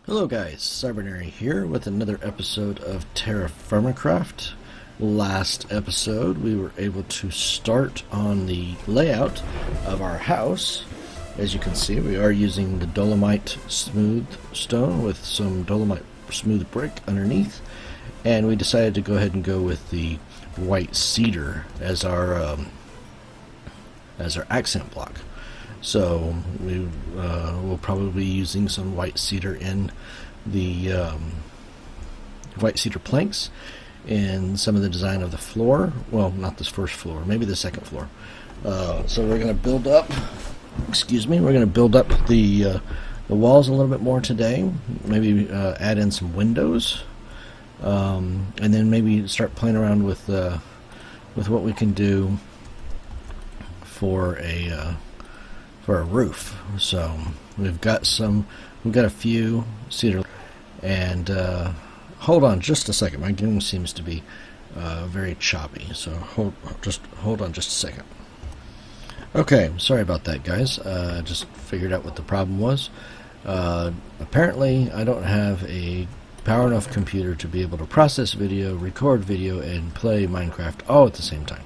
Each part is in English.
Hello guys, Cybinary here with another episode of TerraFirmaCraft. Last episode we were able to start on the layout of our house. As you can see, we are using the dolomite smooth stone with some dolomite smooth brick underneath, and we decided to go ahead and go with the white cedar as our accent block. So we will probably be using some white cedar in the white cedar planks in some of the design of the floor. Well, not this first floor, maybe the second floor. So we're going to build up. Excuse me. We're going to build up the walls a little bit more today. Maybe add in some windows, and then maybe start playing around with what we can do for a roof. So we've got a few cedar, and hold on just a second. My game seems to be very choppy, so hold on just a second. Okay, sorry about that, guys. Just figured out what the problem was. Apparently I don't have a power enough computer to be able to process video, record video, and play Minecraft all at the same time.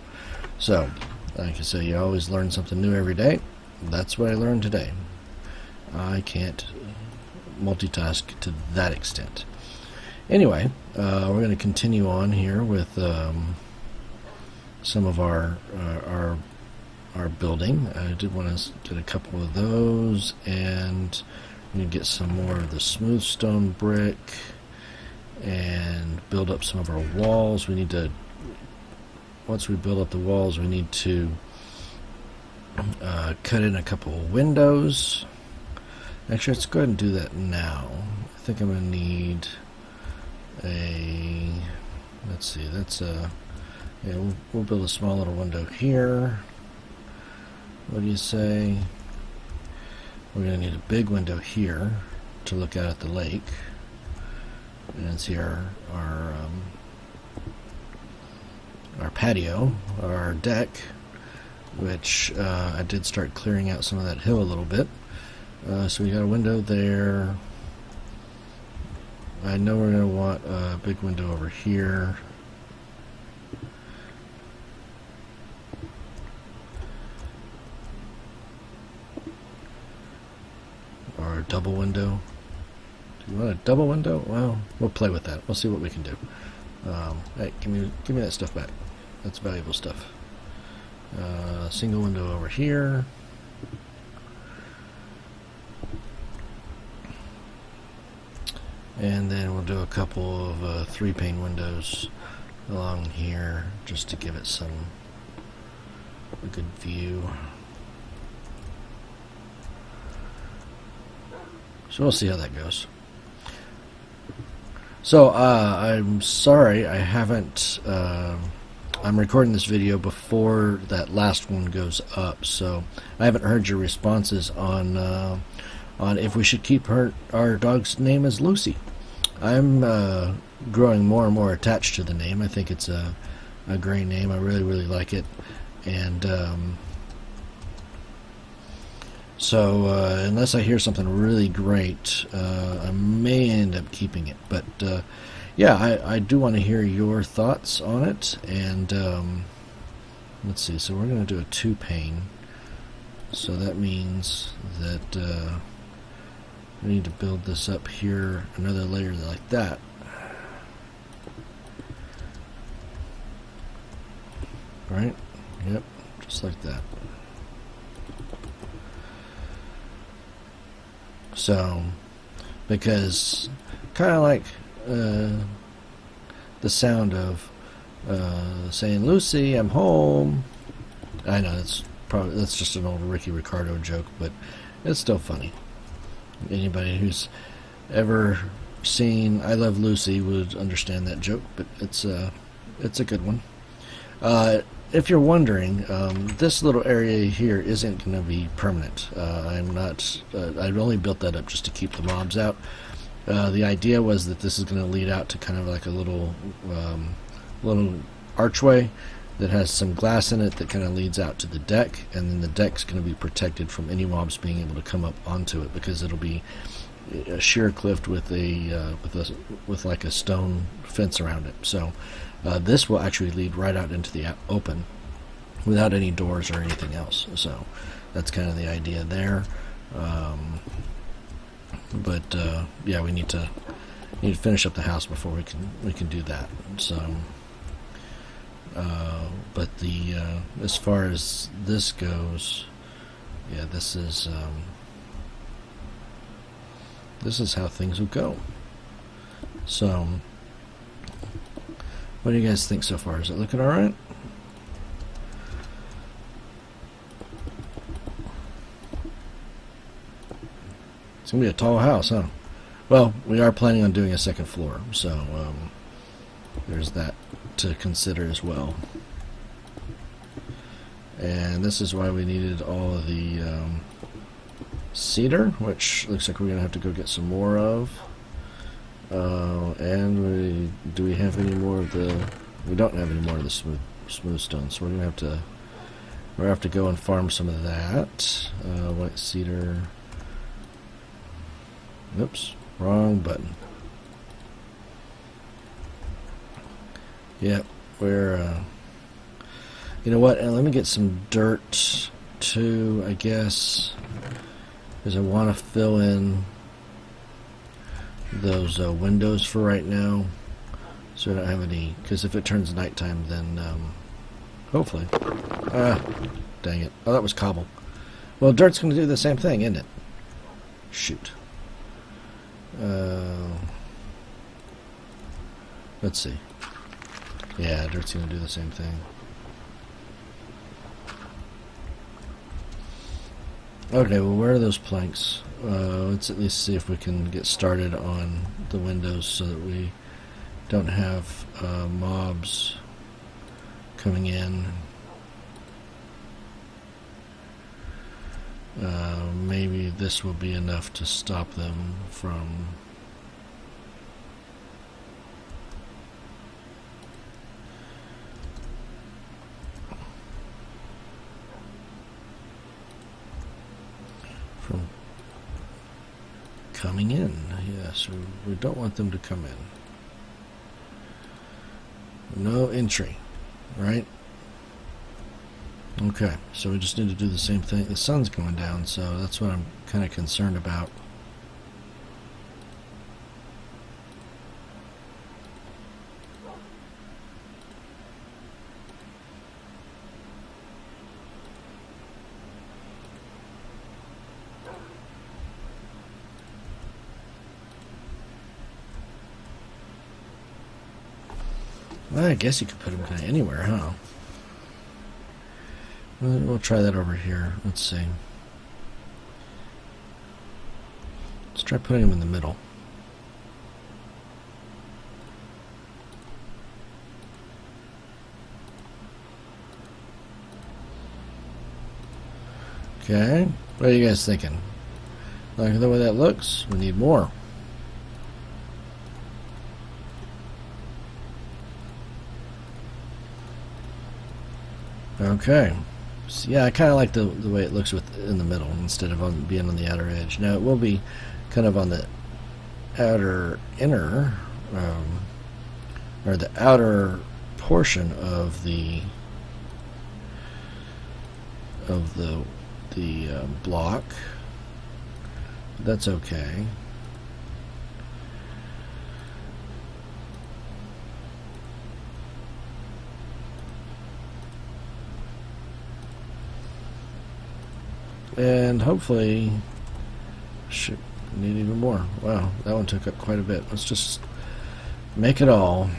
So like I say, you always learn something new every day. That's what I learned today. I can't multitask to that extent. Anyway, we're going to continue on here with some of our building. I did want to get a couple of those, and we need to get some more of the smooth stone brick and build up some of our walls. We need to, once we build up the walls, we need to cut in a couple of windows. Actually, let's go ahead and do that now. I think I'm going to need let's see, yeah, we'll build a small little window here. What do you say? We're going to need a big window here to look out at the lake and see our patio, our deck, which I did start clearing out some of that hill a little bit. So we got a window there. I know we're going to want a big window over here. Or a double window. Do you want a double window? Well, we'll play with that. We'll see what we can do. Hey, give me that stuff back. That's valuable stuff. Single window over here. And then we'll do a couple of 3-pane windows along here just to give it a good view. So we'll see how that goes. So I'm sorry I haven't I'm recording this video before that last one goes up, so I haven't heard your responses on if we should keep our dog's name as Lucy. I'm growing more and more attached to the name. I think it's a great name. I really like it, and so unless I hear something really great, I may end up keeping it. But yeah, I do want to hear your thoughts on it. And let's see, so we're going to do a 2-pane. So that means that we need to build this up here, another layer like that. Right? Yep, just like that. So, because kind of like the sound of saying, "Lucy, I'm home." I know that's just an old Ricky Ricardo joke, but it's still funny. Anybody who's ever seen I Love Lucy would understand that joke, but it's a good one. If you're wondering, this little area here isn't going to be permanent. I've only built that up just to keep the mobs out. The idea was that this is going to lead out to kind of like a little archway that has some glass in it that kind of leads out to the deck, and then the deck's going to be protected from any mobs being able to come up onto it, because it'll be a sheer cliff with with like a stone fence around it. So this will actually lead right out into the open without any doors or anything else. So that's kind of the idea there. But yeah, we need to finish up the house before we can do that. So, but as far as this goes, yeah, this is how things will go. So, what do you guys think so far? Is it looking all right? It's gonna be a tall house, huh? Well, we are planning on doing a second floor, so there's that to consider as well. And this is why we needed all of the cedar, which looks like we're gonna have to go get some more of. And do we have any more of the? We don't have any more of the smooth stone, so we're gonna have to go and farm some of that white cedar. Oops, wrong button. Yep, we're. You know what? And let me get some dirt too, I guess, because I want to fill in those windows for right now, so I don't have any. Because if it turns nighttime, then hopefully. Dang it! Oh, that was cobble. Well, dirt's going to do the same thing, isn't it? Shoot. Let's see. Yeah, dirt's going to do the same thing. Okay, well, where are those planks? Let's at least see if we can get started on the windows so that we don't have mobs coming in. Maybe this will be enough to stop them from coming in. Yes, we don't want them to come in. No entry, right? Okay, so we just need to do the same thing. The sun's going down, so that's what I'm kind of concerned about. Well, I guess you could put them kind of anywhere, huh? We'll try that over here. Let's see. Let's try putting them in the middle. Okay. What are you guys thinking? Like the way that looks? We need more. Okay. So yeah, I kind of like the way it looks in the middle instead of being on the outer edge. Now it will be kind of on the outer inner, or the outer portion of the block. That's okay. And hopefully, shoot, we need even more. Wow, that one took up quite a bit. Let's just make it all.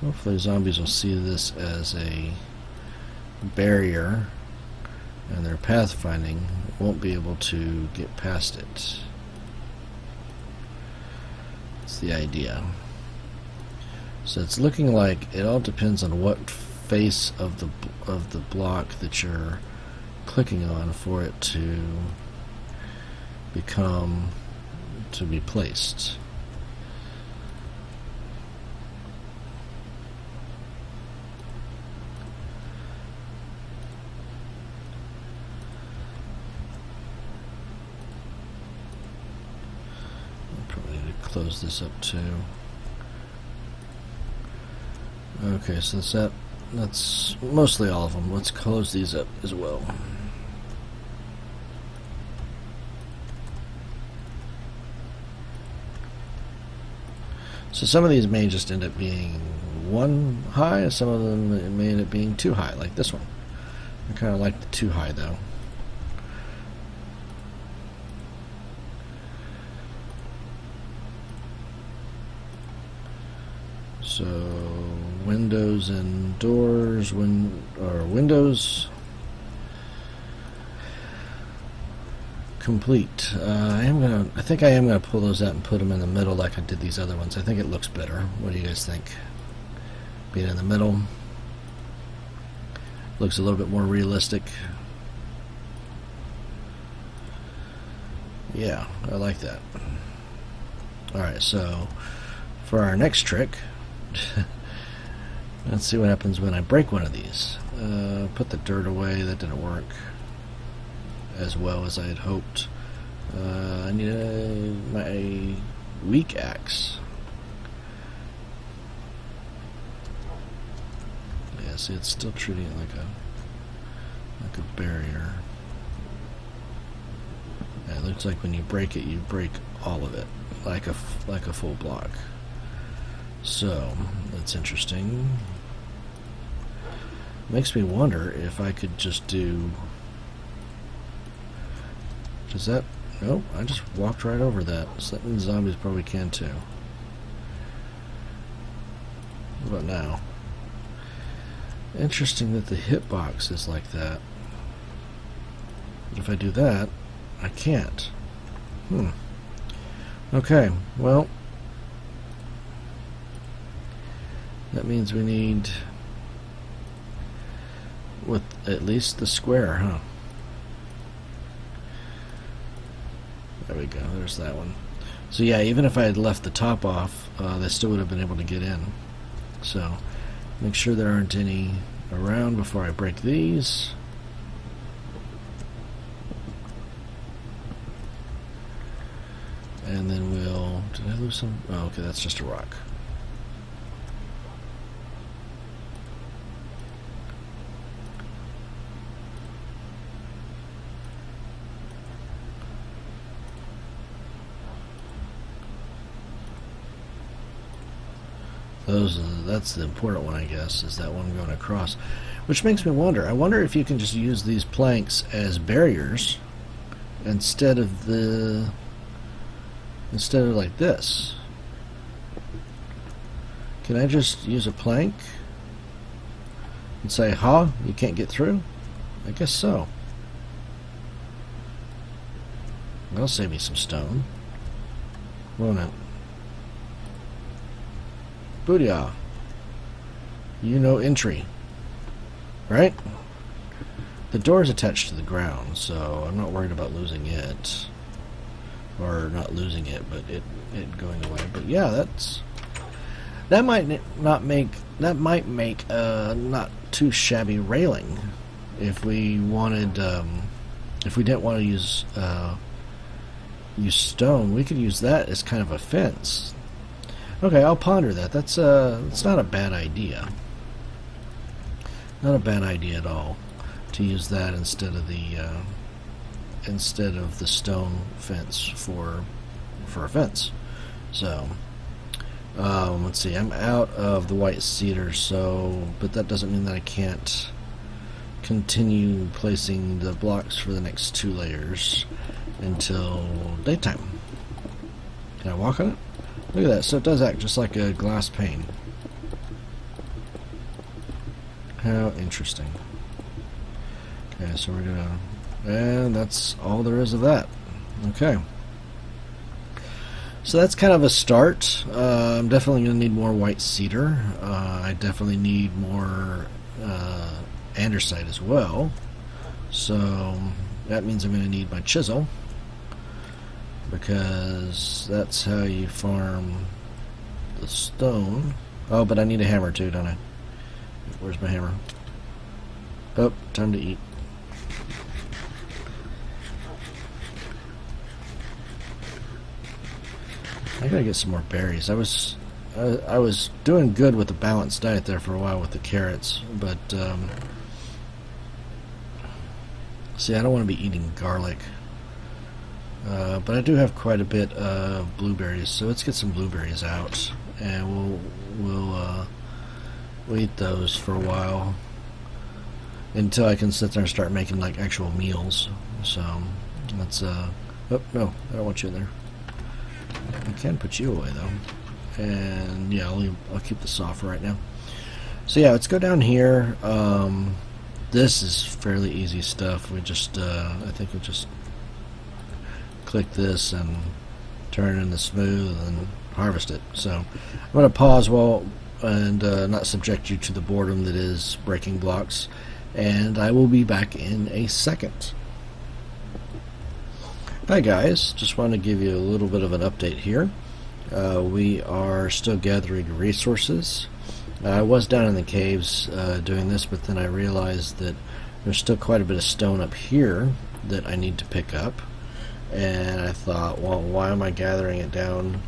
Hopefully zombies will see this as a barrier, and their pathfinding won't be able to get past it. That's the idea. So it's looking like it all depends on what face of the block that you're clicking on for it to be placed. close this up too. Okay, so that's mostly all of them. Let's close these up as well. So some of these may just end up being one high, some of them may end up being too high, like this one. I kind of like the too high though. So windows and doors, windows complete. I think I am gonna pull those out and put them in the middle like I did these other ones. I think it looks better. What do you guys think? Being in the middle looks a little bit more realistic. Yeah, I like that. Alright, so for our next trick, let's see what happens when I break one of these. Put the dirt away. That didn't work as well as I had hoped. I need my weak axe. Yeah, see, it's still treating it like a barrier. Yeah, it looks like when you break it, you break all of it, like a full block. So that's interesting. Makes me wonder if I could just do. Does that? Nope, I just walked right over that. So that means zombies probably can too. What about now? Interesting that the hitbox is like that. But if I do that, I can't. Okay, well, that means we need with at least the square, huh? There we go, there's that one. So yeah, even if I had left the top off, they still would have been able to get in. So make sure there aren't any around before I break these. And then we'll... Did I lose some? Oh, okay, that's just a rock. That's the important one, I guess, is that one going across. Which makes me wonder. I wonder if you can just use these planks as barriers instead of like this. Can I just use a plank and say, "Ha, you can't get through"? I guess so. That'll save me some stone, won't it? Booyah. You know entry. Right? The door is attached to the ground, so I'm not worried about losing it. Or not losing it, but it going away. But yeah, that might make a not too shabby railing if we wanted if we didn't want to use stone. We could use that as kind of a fence. Okay, I'll ponder that. That's not a bad idea. Not a bad idea at all to use that instead of the stone fence for a fence. So let's see. I'm out of the white cedar, but that doesn't mean that I can't continue placing the blocks for the next 2 layers until daytime. Can I walk on it? Look at that. So it does act just like a glass pane. How interesting. Okay, so we're gonna... And that's all there is of that. Okay. So that's kind of a start. I'm definitely going to need more white cedar. I definitely need more andesite as well. So that means I'm going to need my chisel, because that's how you farm the stone. Oh, but I need a hammer too, don't I? Where's my hammer? Oh, time to eat. I gotta get some more berries. I was doing good with the balanced diet there for a while with the carrots, but see, I don't want to be eating garlic. But I do have quite a bit of blueberries, so let's get some blueberries out, and we'll eat those for a while until I can sit there and start making like actual meals. So let's oh no, I don't want you in there. I can put you away though, and yeah, I'll keep the saw for right now. So yeah, let's go down here. This is fairly easy stuff. We just I think we just click this and turn it into smooth and harvest it. So I'm going to pause and not subject you to the boredom that is breaking blocks, and I will be back in a second. Hi guys, just want to give you a little bit of an update here. We are still gathering resources. I was down in the caves doing this, but then I realized that there's still quite a bit of stone up here that I need to pick up, and I thought, well, why am I gathering it down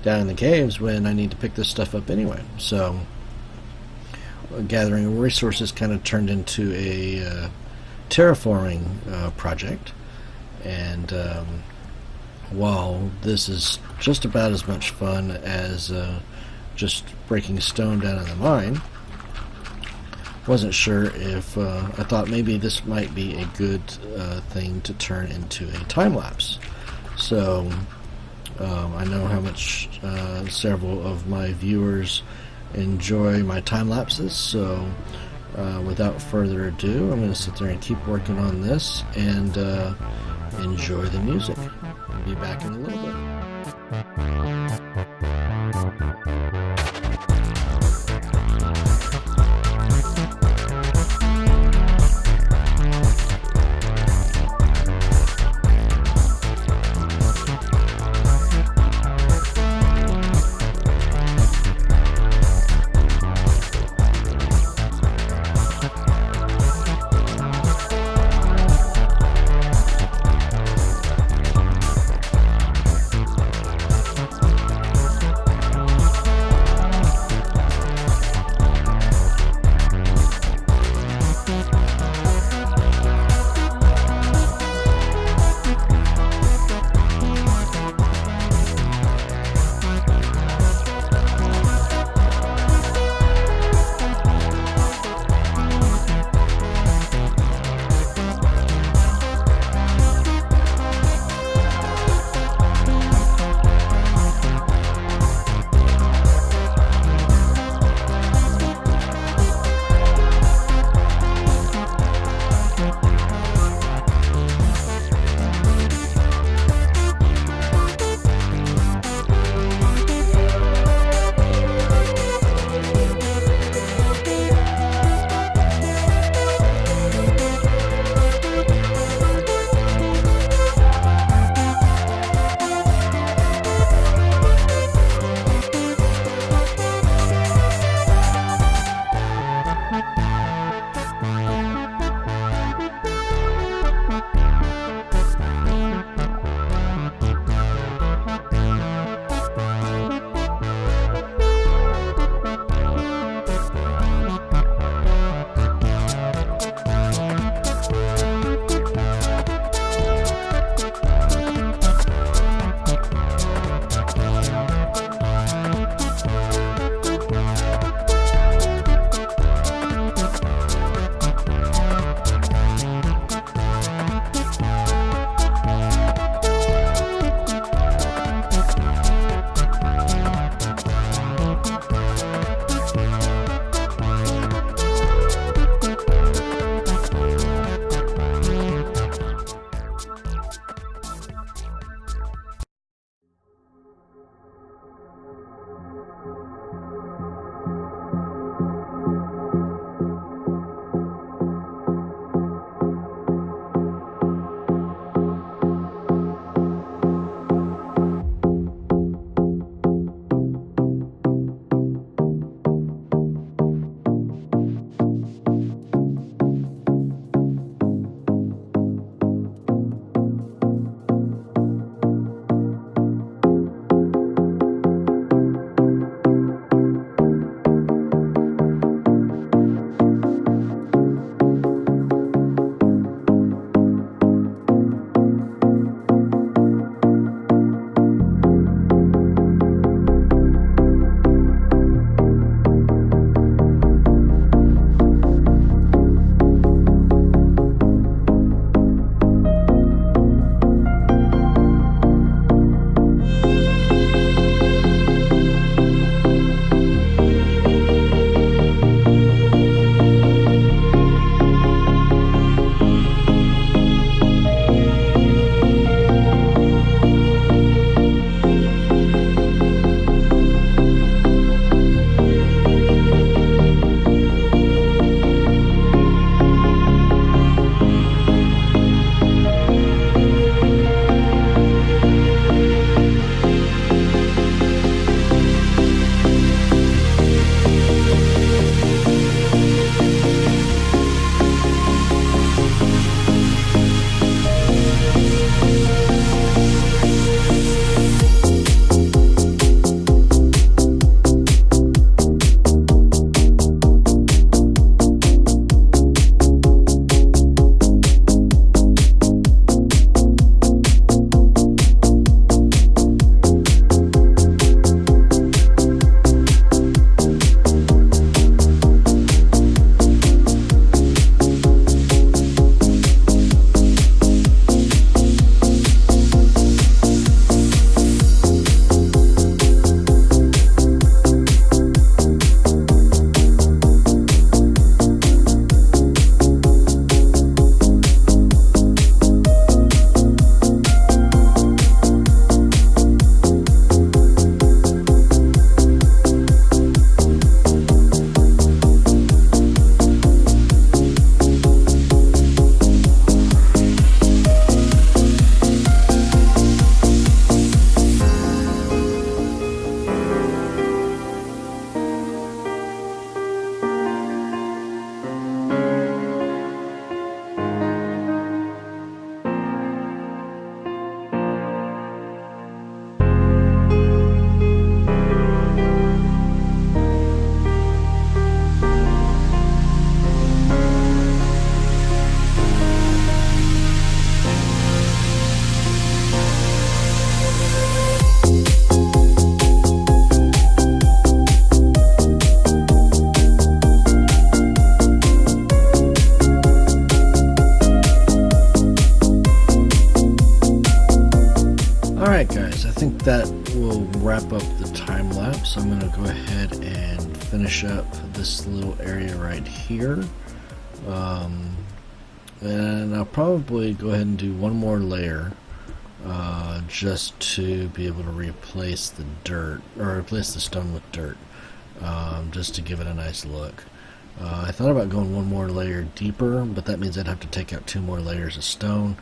in the caves when I need to pick this stuff up anyway? So gathering resources kind of turned into a terraforming project, and while this is just about as much fun as just breaking stone down in the mine, wasn't sure if I thought maybe this might be a good thing to turn into a time lapse. So I know how much several of my viewers enjoy my time lapses, so without further ado, I'm going to sit there and keep working on this and enjoy the music. I'll be back in a little bit. Alright guys, I think that will wrap up the time lapse. I'm going to go ahead and finish up this little area right here. And I'll probably go ahead and do one more layer just to be able to replace the dirt, or replace the stone with dirt, just to give it a nice look. I thought about going one more layer deeper, but that means I'd have to take out 2 more layers of stone,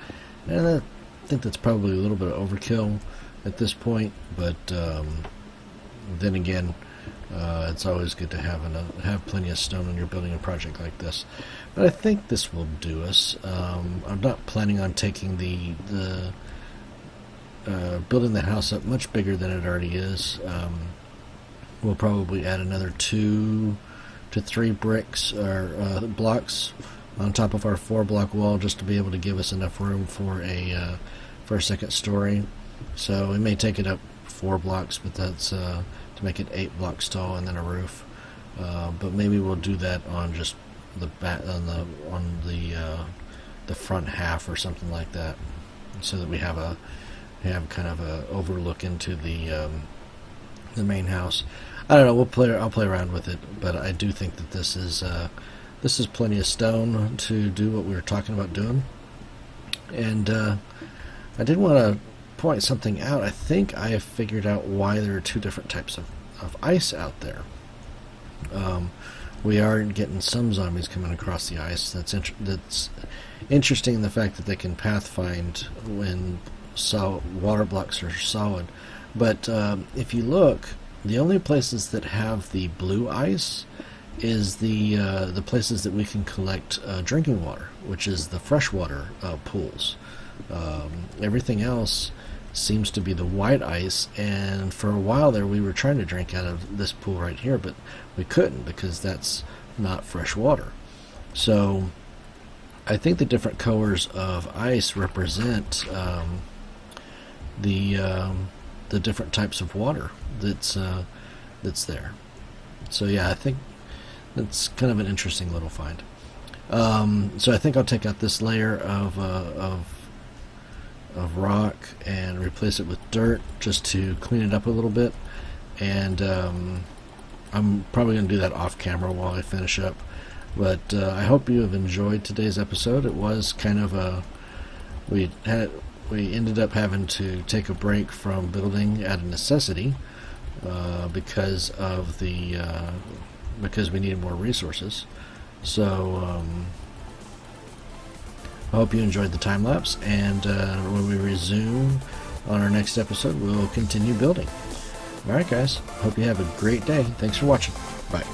and I think that's probably a little bit of overkill at this point, but then again, it's always good to have plenty of stone when you're building a project like this. But I think this will do us. I'm not planning on taking building the house up much bigger than it already is. We'll probably add another 2 to 3 bricks or blocks on top of our 4-block wall, just to be able to give us enough room for a second story. So we may take it up 4 blocks, but that's to make it 8 blocks tall, and then a roof. But maybe we'll do that on just the the front half or something like that, so that we have kind of a overlook into the main house. I don't know. I'll play around with it, but I do think that this is plenty of stone to do what we were talking about doing. And I did want to point something out. I think I have figured out why there are 2 different types of ice out there. We are getting some zombies coming across the ice. That's interesting in the fact that they can pathfind when water blocks are solid. But if you look, the only places that have the blue ice is the places that we can collect drinking water, which is the freshwater pools. Everything else seems to be the white ice, and for a while there we were trying to drink out of this pool right here, but we couldn't because that's not fresh water. So I think the different colors of ice represent the different types of water that's there. So yeah, I think that's kind of an interesting little find. So I think I'll take out this layer of rock and replace it with dirt, just to clean it up a little bit. And I'm probably going to do that off camera while I finish up. But I hope you have enjoyed today's episode. It was kind of we ended up having to take a break from building out of necessity because we needed more resources. So I hope you enjoyed the time lapse, and when we resume on our next episode, we'll continue building. Alright guys, hope you have a great day. Thanks for watching. Bye.